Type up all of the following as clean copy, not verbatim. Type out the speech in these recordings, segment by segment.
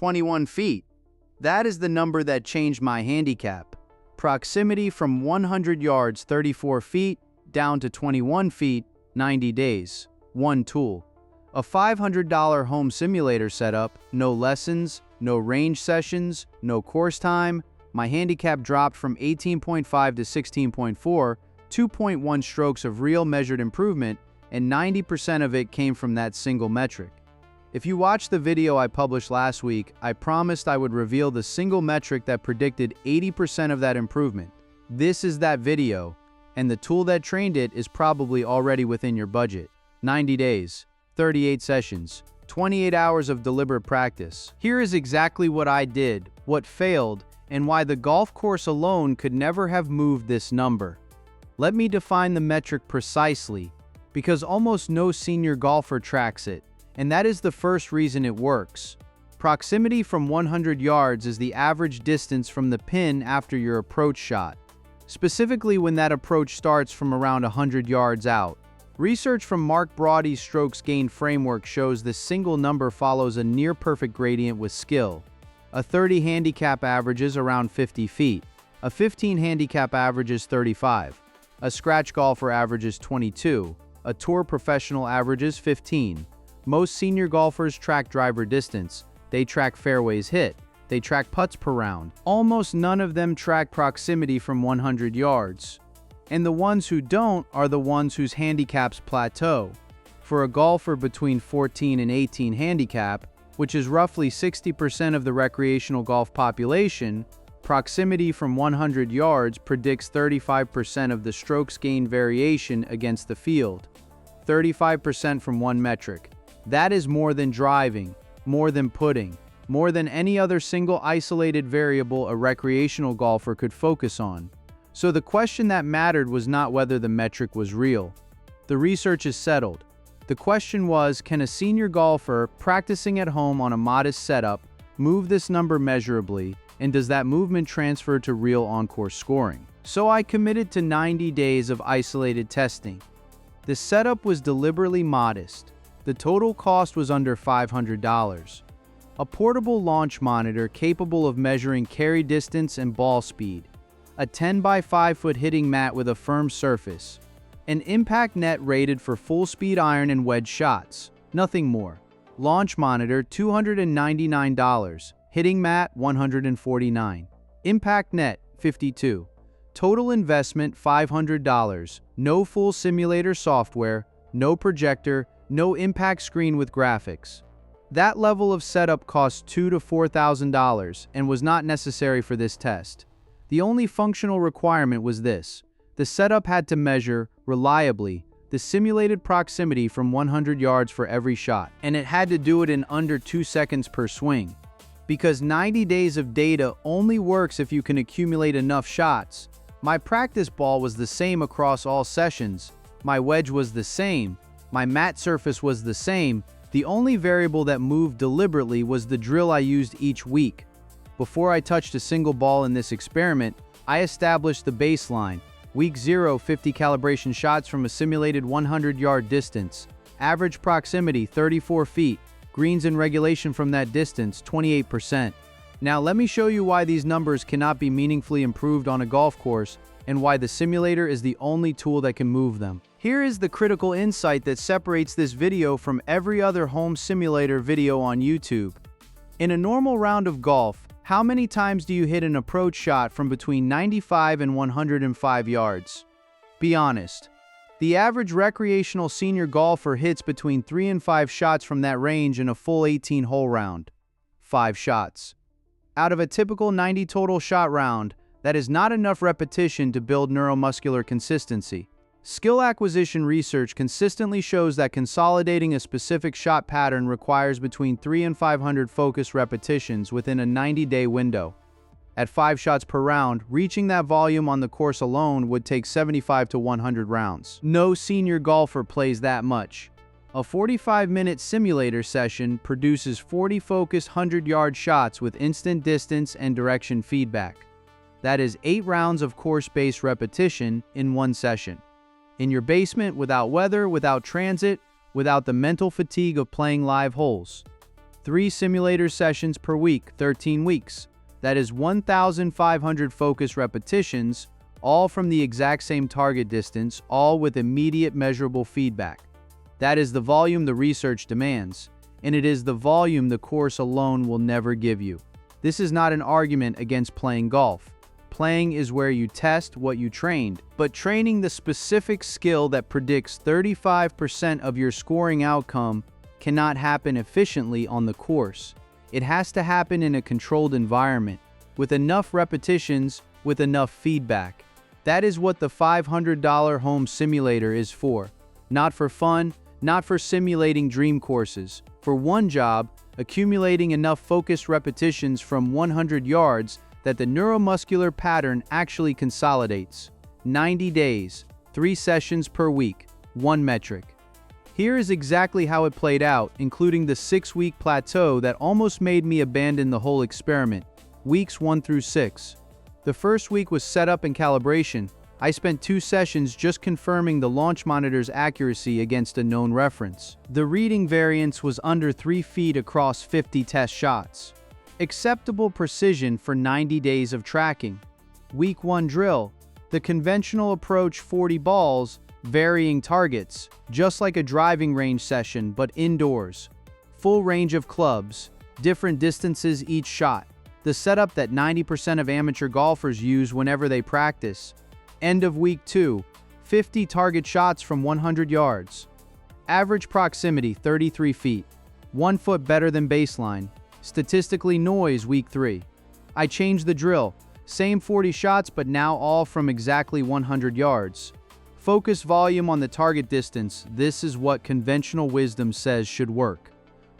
21 feet. That is the number that changed my handicap. Proximity from 100 yards, 34 feet, down to 21 feet, 90 days. One tool. A $500 home simulator setup, no lessons, no range sessions, no course time. My handicap dropped from 18.5 to 16.4, 2.1 strokes of real measured improvement, and 90% of it came from that single metric. If you watched the video I published last week, I promised I would reveal the single metric that predicted 80% of that improvement. This is that video, and the tool that trained it is probably already within your budget. 90 days, 38 sessions, 28 hours of deliberate practice. Here is exactly what I did, what failed, and why the golf course alone could never have moved this number. Let me define the metric precisely, because almost no senior golfer tracks it, and that is the first reason it works. Proximity from 100 yards is the average distance from the pin after your approach shot, specifically when that approach starts from around 100 yards out. Research from Mark Broady's strokes gain framework shows this single number follows a near-perfect gradient with skill. A 30 handicap averages around 50 feet. A 15 handicap averages 35. A scratch golfer averages 22. A tour professional averages 15. Most senior golfers track driver distance. They track fairways hit. They track putts per round. Almost none of them track proximity from 100 yards. And the ones who don't are the ones whose handicaps plateau. For a golfer between 14 and 18 handicap, which is roughly 60% of the recreational golf population, proximity from 100 yards predicts 35% of the strokes gained variation against the field. 35% from one metric. That is more than driving, more than putting, more than any other single isolated variable a recreational golfer could focus on. So the question that mattered was not whether the metric was real. The research is settled. The question was, can a senior golfer practicing at home on a modest setup move this number measurably, and does that movement transfer to real on-course scoring? So I committed to 90 days of isolated testing. The setup was deliberately modest. The total cost was under $500. A portable launch monitor capable of measuring carry distance and ball speed. A 10 by 5 foot hitting mat with a firm surface. An impact net rated for full speed iron and wedge shots. Nothing more. Launch monitor $299. Hitting mat $149. Impact net $52. Total investment $500. No full simulator software, no projector, no impact screen with graphics. That level of setup cost $2,000 to $4,000 and was not necessary for this test. The only functional requirement was this. The setup had to measure, reliably, the simulated proximity from 100 yards for every shot, and it had to do it in under 2 seconds per swing. Because 90 days of data only works if you can accumulate enough shots. My practice ball was the same across all sessions. My wedge was the same. My mat surface was the same. The only variable that moved deliberately was the drill I used each week. Before I touched a single ball in this experiment, I established the baseline. Week 0, 50 calibration shots from a simulated 100-yard distance. Average proximity, 34 feet. Greens in regulation from that distance, 28%. Now let me show you why these numbers cannot be meaningfully improved on a golf course and why the simulator is the only tool that can move them. Here is the critical insight that separates this video from every other home simulator video on YouTube. In a normal round of golf, how many times do you hit an approach shot from between 95 and 105 yards? Be honest. The average recreational senior golfer hits between 3 and 5 shots from that range in a full 18-hole round. 5 shots. Out of a typical 90 total shot round, that is not enough repetition to build neuromuscular consistency. Skill acquisition research consistently shows that consolidating a specific shot pattern requires between 3 and 500 focused repetitions within a 90-day window. At 5 shots per round, reaching that volume on the course alone would take 75 to 100 rounds. No senior golfer plays that much. A 45-minute simulator session produces 40 focused 100-yard shots with instant distance and direction feedback. That is 8 rounds of course-based repetition in one session. In your basement, without weather, without transit, without the mental fatigue of playing live holes. 3 simulator sessions per week, 13 weeks. That is 1,500 focus repetitions, all from the exact same target distance, all with immediate measurable feedback. That is the volume the research demands, and it is the volume the course alone will never give you. This is not an argument against playing golf. Playing is where you test what you trained, but training the specific skill that predicts 35% of your scoring outcome cannot happen efficiently on the course. It has to happen in a controlled environment, with enough repetitions, with enough feedback. That is what the $500 home simulator is for. Not for fun, not for simulating dream courses. For one job, accumulating enough focused repetitions from 100 yards that the neuromuscular pattern actually consolidates. 90 days, 3 sessions per week, 1 metric. Here is exactly how it played out, including the 6-week plateau that almost made me abandon the whole experiment. Weeks 1 through 6. The first week was setup and calibration. I spent 2 sessions just confirming the launch monitor's accuracy against a known reference. The reading variance was under 3 feet across 50 test shots. Acceptable precision for 90 days of tracking. Week 1 drill. The conventional approach, 40 balls, varying targets, just like a driving range session but indoors. Full range of clubs, different distances each shot. The setup that 90% of amateur golfers use whenever they practice. End of week 2, 50 target shots from 100 yards. Average proximity 33 feet, 1 foot better than baseline. Statistically noise week 3. I changed the drill, same 40 shots but now all from exactly 100 yards. Focus volume on the target distance, this is what conventional wisdom says should work.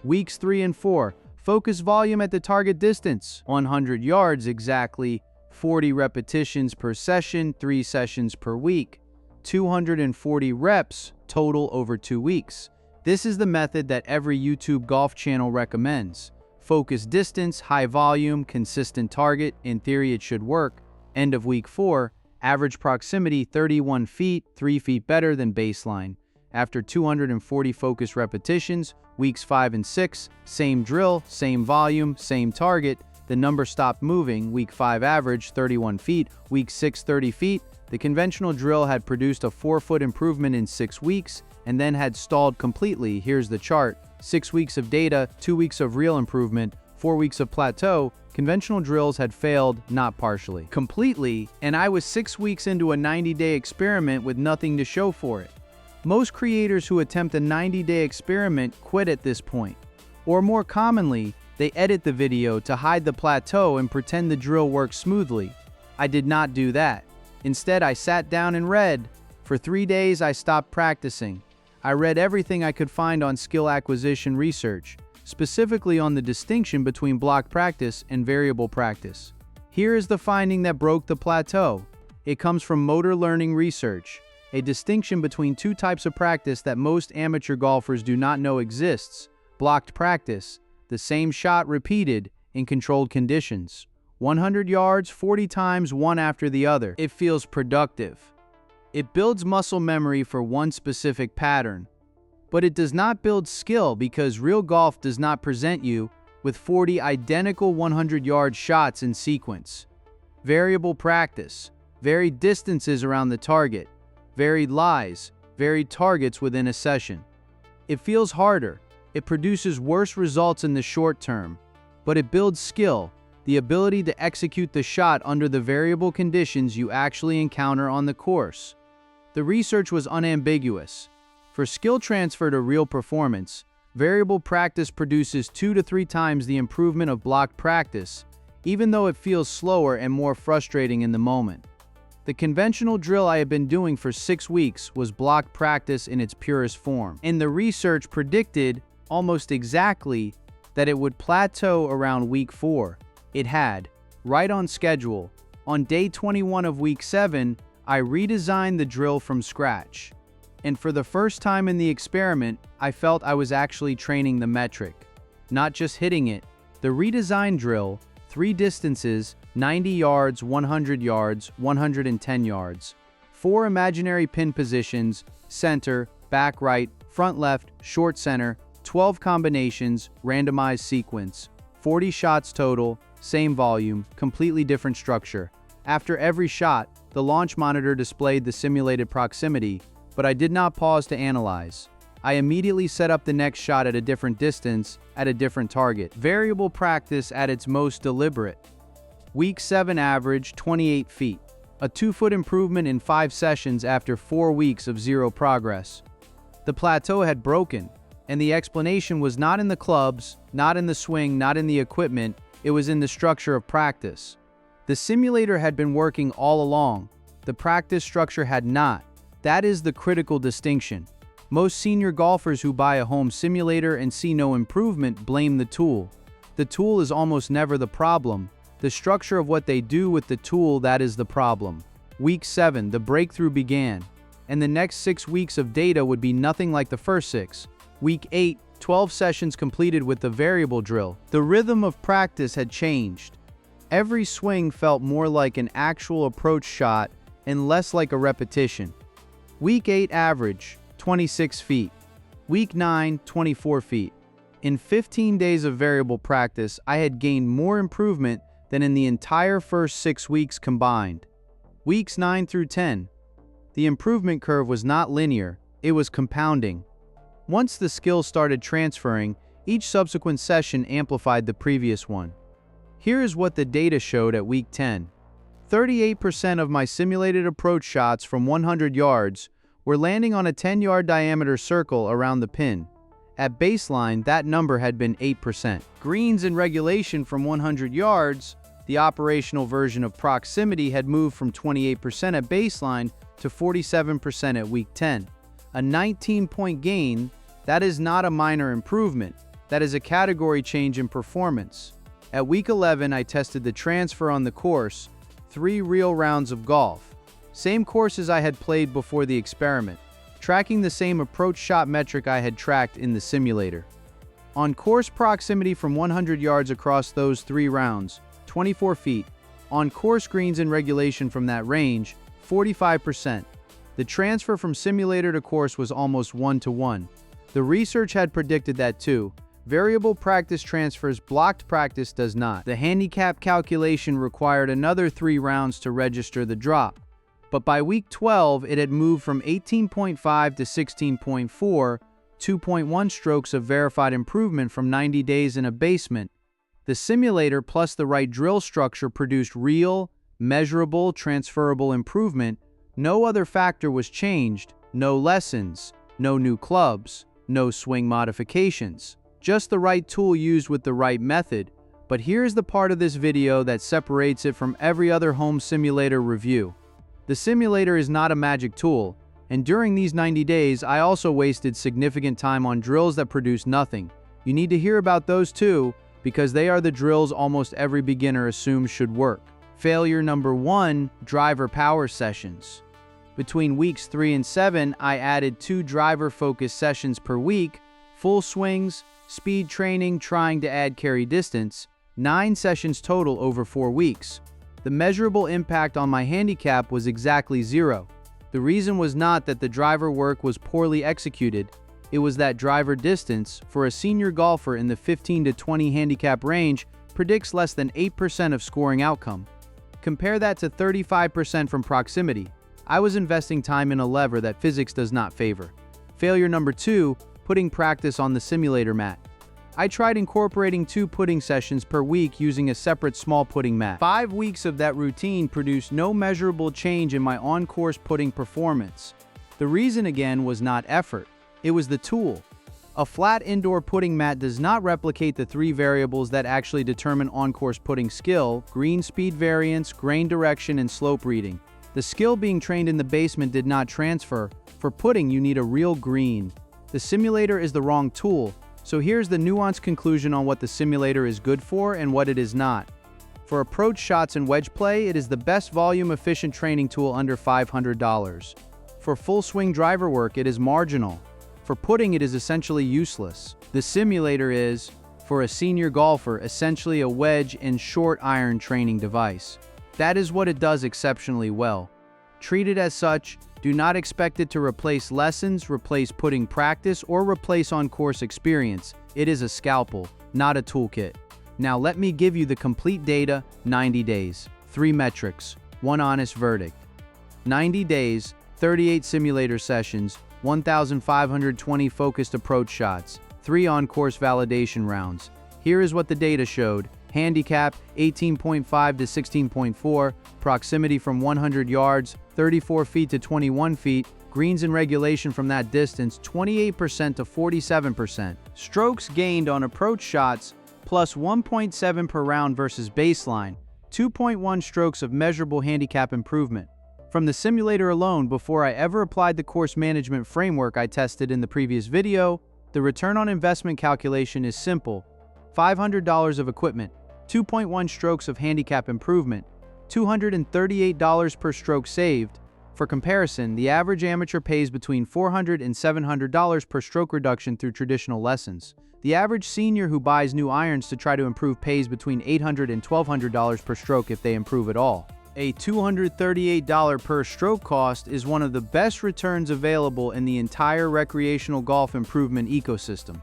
Weeks 3 and 4, focus volume at the target distance, 100 yards exactly, 40 repetitions per session, 3 sessions per week, 240 reps total over 2 weeks. This is the method that every YouTube golf channel recommends. Focus distance, high volume, consistent target, in theory it should work. End of week 4, average proximity 31 feet, 3 feet better than baseline. After 240 focus repetitions, weeks 5 and 6, same drill, same volume, same target, the number stopped moving. Week 5 average 31 feet, week 6 30 feet. The conventional drill had produced a 4-foot improvement in 6 weeks and then had stalled completely. Here's the chart. 6 weeks of data, 2 weeks of real improvement, 4 weeks of plateau. Conventional drills had failed, not partially, completely, and I was 6 weeks into a 90-day experiment with nothing to show for it. Most creators who attempt a 90-day experiment quit at this point. Or more commonly, they edit the video to hide the plateau and pretend the drill works smoothly. I did not do that. Instead, I sat down and read. For 3 days, I stopped practicing. I read everything I could find on skill acquisition research, specifically on the distinction between block practice and variable practice. Here is the finding that broke the plateau. It comes from motor learning research, a distinction between 2 types of practice that most amateur golfers do not know exists. Blocked practice, the same shot repeated in controlled conditions. 100 yards, 40 times, one after the other. It feels productive. It builds muscle memory for one specific pattern. But it does not build skill because real golf does not present you with 40 identical 100-yard shots in sequence. Variable practice, varied distances around the target, varied lies, varied targets within a session. It feels harder. It produces worse results in the short term, but it builds skill, the ability to execute the shot under the variable conditions you actually encounter on the course. The research was unambiguous. For skill transfer to real performance, variable practice produces 2 to 3 times the improvement of blocked practice, even though it feels slower and more frustrating in the moment. The conventional drill I had been doing for 6 weeks was blocked practice in its purest form, and the research predicted almost exactly that it would plateau around week 4. It had, right on schedule. On day 21 of week 7, I redesigned the drill from scratch. And for the first time in the experiment, I felt I was actually training the metric, not just hitting it. The redesigned drill, 3 distances, 90 yards, 100 yards, 110 yards. 4 imaginary pin positions, center, back right, front left, short center, 12 combinations, randomized sequence, 40 shots total, same volume, completely different structure. After every shot, the launch monitor displayed the simulated proximity, but I did not pause to analyze. I immediately set up the next shot at a different distance, at a different target. Variable practice at its most deliberate. Week 7 average, 28 feet. A 2-foot improvement in 5 sessions after 4 weeks of zero progress. The plateau had broken, and the explanation was not in the clubs, not in the swing, not in the equipment, it was in the structure of practice. The simulator had been working all along. The practice structure had not. That is the critical distinction. Most senior golfers who buy a home simulator and see no improvement blame the tool. The tool is almost never the problem. The structure of what they do with the tool, that is the problem. Week 7, the breakthrough began, and the next 6 weeks of data would be nothing like the first 6. Week 8, 12 sessions completed with the variable drill. The rhythm of practice had changed. Every swing felt more like an actual approach shot and less like a repetition. Week 8 average, 26 feet. Week 9, 24 feet. In 15 days of variable practice, I had gained more improvement than in the entire first 6 weeks combined. Weeks 9 through 10. The improvement curve was not linear, it was compounding. Once the skills started transferring, each subsequent session amplified the previous one. Here is what the data showed at week 10. 38% of my simulated approach shots from 100 yards were landing on a 10-yard diameter circle around the pin. At baseline, that number had been 8%. Greens in regulation from 100 yards, the operational version of proximity, had moved from 28% at baseline to 47% at week 10. A 19-point gain, that is not a minor improvement. That is a category change in performance. At week 11, I tested the transfer on the course, 3 real rounds of golf. Same courses I had played before the experiment, tracking the same approach shot metric I had tracked in the simulator. On course proximity from 100 yards across those 3 rounds, 24 feet. On course greens in regulation from that range, 45%. The transfer from simulator to course was almost 1-to-1. The research had predicted that too. Variable practice transfers, blocked practice does not. The handicap calculation required another 3 rounds to register the drop. But by week 12, it had moved from 18.5 to 16.4, 2.1 strokes of verified improvement from 90 days in a basement. The simulator plus the right drill structure produced real, measurable, transferable improvement. No other factor was changed, no lessons, no new clubs, no swing modifications. Just the right tool used with the right method. But here's the part of this video that separates it from every other home simulator review. The simulator is not a magic tool, and during these 90 days, I also wasted significant time on drills that produce nothing. You need to hear about those too, because they are the drills almost every beginner assumes should work. Failure number 1, driver power sessions. Between weeks 3 and 7, I added 2 driver-focused sessions per week, full swings, speed training, trying to add carry distance, 9 sessions total over 4 weeks. The measurable impact on my handicap was exactly 0. The reason was not that the driver work was poorly executed, it was that driver distance, for a senior golfer in the 15 to 20 handicap range, predicts less than 8% of scoring outcome. Compare that to 35% from proximity. I was investing time in a lever that physics does not favor. Failure number 2, putting practice on the simulator mat. I tried incorporating 2 putting sessions per week using a separate small putting mat. 5 weeks of that routine produced no measurable change in my on-course putting performance. The reason again was not effort, it was the tool. A flat indoor putting mat does not replicate the 3 variables that actually determine on-course putting skill: green speed variance, grain direction, and slope reading. The skill being trained in the basement did not transfer. For putting, you need a real green. The simulator is the wrong tool. So here's the nuanced conclusion on what the simulator is good for and what it is not. For approach shots and wedge play, it is the best volume-efficient training tool under $500. For full swing driver work, it is marginal. For putting, it is essentially useless. The simulator is, for a senior golfer, essentially a wedge and short iron training device. That is what it does exceptionally well. Treat it as such. Do not expect it to replace lessons, replace putting practice, or replace on-course experience. It is a scalpel, not a toolkit. Now let me give you the complete data. 90 days, 3 metrics, 1 honest verdict. 90 days, 38 simulator sessions, 1,520 focused approach shots, 3 on-course validation rounds. Here is what the data showed. Handicap 18.5 to 16.4, proximity from 100 yards, 34 feet to 21 feet, greens in regulation from that distance 28% to 47%. Strokes gained on approach shots plus 1.7 per round versus baseline, 2.1 strokes of measurable handicap improvement. From the simulator alone, before I ever applied the course management framework I tested in the previous video, the return on investment calculation is simple. $500 of equipment, 2.1 strokes of handicap improvement, $238 per stroke saved. For comparison, the average amateur pays between $400 and $700 per stroke reduction through traditional lessons. The average senior who buys new irons to try to improve pays between $800 and $1,200 per stroke if they improve at all. A $238 per stroke cost is one of the best returns available in the entire recreational golf improvement ecosystem.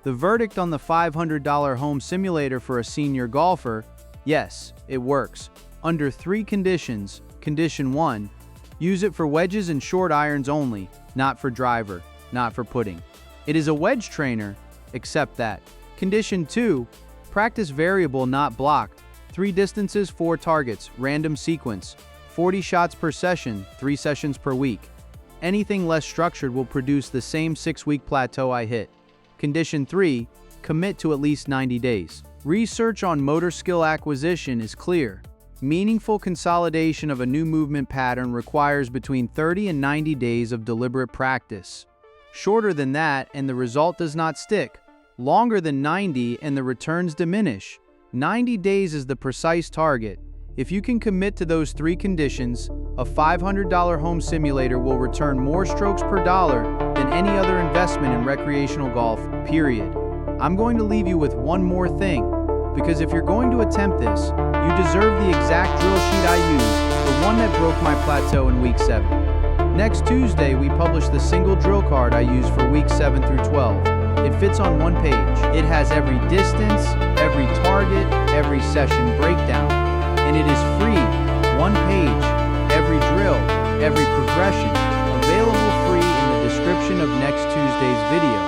The verdict on the $500 home simulator for a senior golfer: yes, it works. Under 3 conditions. Condition 1, use it for wedges and short irons only, not for driver, not for putting. It is a wedge trainer, accept that. Condition 2, practice variable, not blocked. 3 distances, 4 targets, random sequence, 40 shots per session, 3 sessions per week. Anything less structured will produce the same 6-week plateau I hit. Condition 3, commit to at least 90 days. Research on motor skill acquisition is clear. Meaningful consolidation of a new movement pattern requires between 30 and 90 days of deliberate practice. Shorter than that and the result does not stick. Longer than 90 and the returns diminish. 90 days is the precise target. If you can commit to those 3 conditions, a $500 home simulator will return more strokes per dollar than any other investment in recreational golf, period. I'm going to leave you with one more thing, because if you're going to attempt this, you deserve the exact drill sheet I used, the one that broke my plateau in week 7. Next Tuesday, we publish the single drill card I used for week 7 through 12. It fits on 1 page. It has every distance, every target, every session breakdown, and it is free. 1 page, every drill, every progression, available free in the description of next Tuesday's video.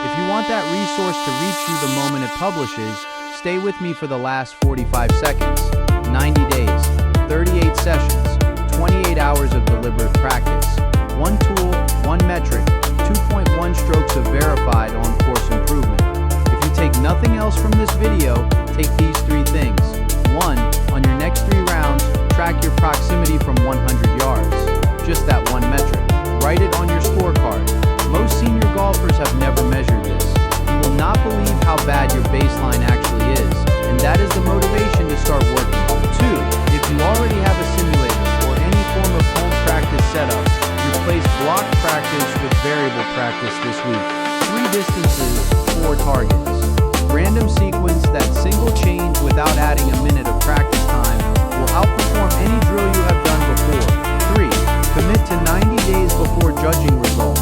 If you want that resource to reach you the moment it publishes, stay with me for the last 45 seconds. 90 days, 38 sessions, 28 hours of deliberate practice, 1 tool, 1 metric, 2.1 strokes of verified on-course improvement. If you take nothing else from this video, take these 3 things. 1. On your next 3 rounds, track your proximity from 100 yards. Just that 1 metric. Write it on your scorecard. Most senior golfers have never measured this. You will not believe how bad your baseline actually is, and that is the motivation to start working. 2. If you already have a simulator or any form of home practice setup, replace block practice with variable practice this week. 3 distances, 4 targets. Random sequence, that single change without adding a minute of practice time, will outperform any drill you have done before. 3. Commit to 90 days before judging results.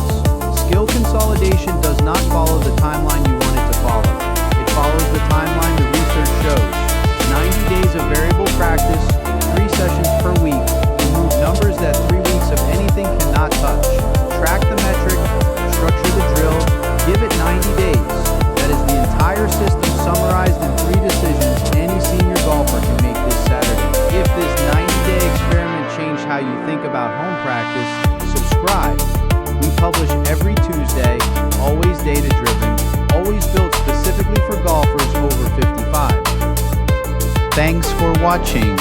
Skill consolidation does not follow the timeline you want it to follow. It follows the timeline the research shows. 90 days of variable practice, 3 sessions per week. Remove numbers that 3 weeks of anything cannot touch. Track the metric, structure the drill, give it 90 days. That is the entire system summarized in 3 decisions any senior golfer can make this Saturday. If this 90-day experiment changed how you think about home practice, subscribe. We publish every Tuesday, always data-driven, always built specifically for golfers over 55. Thanks for watching.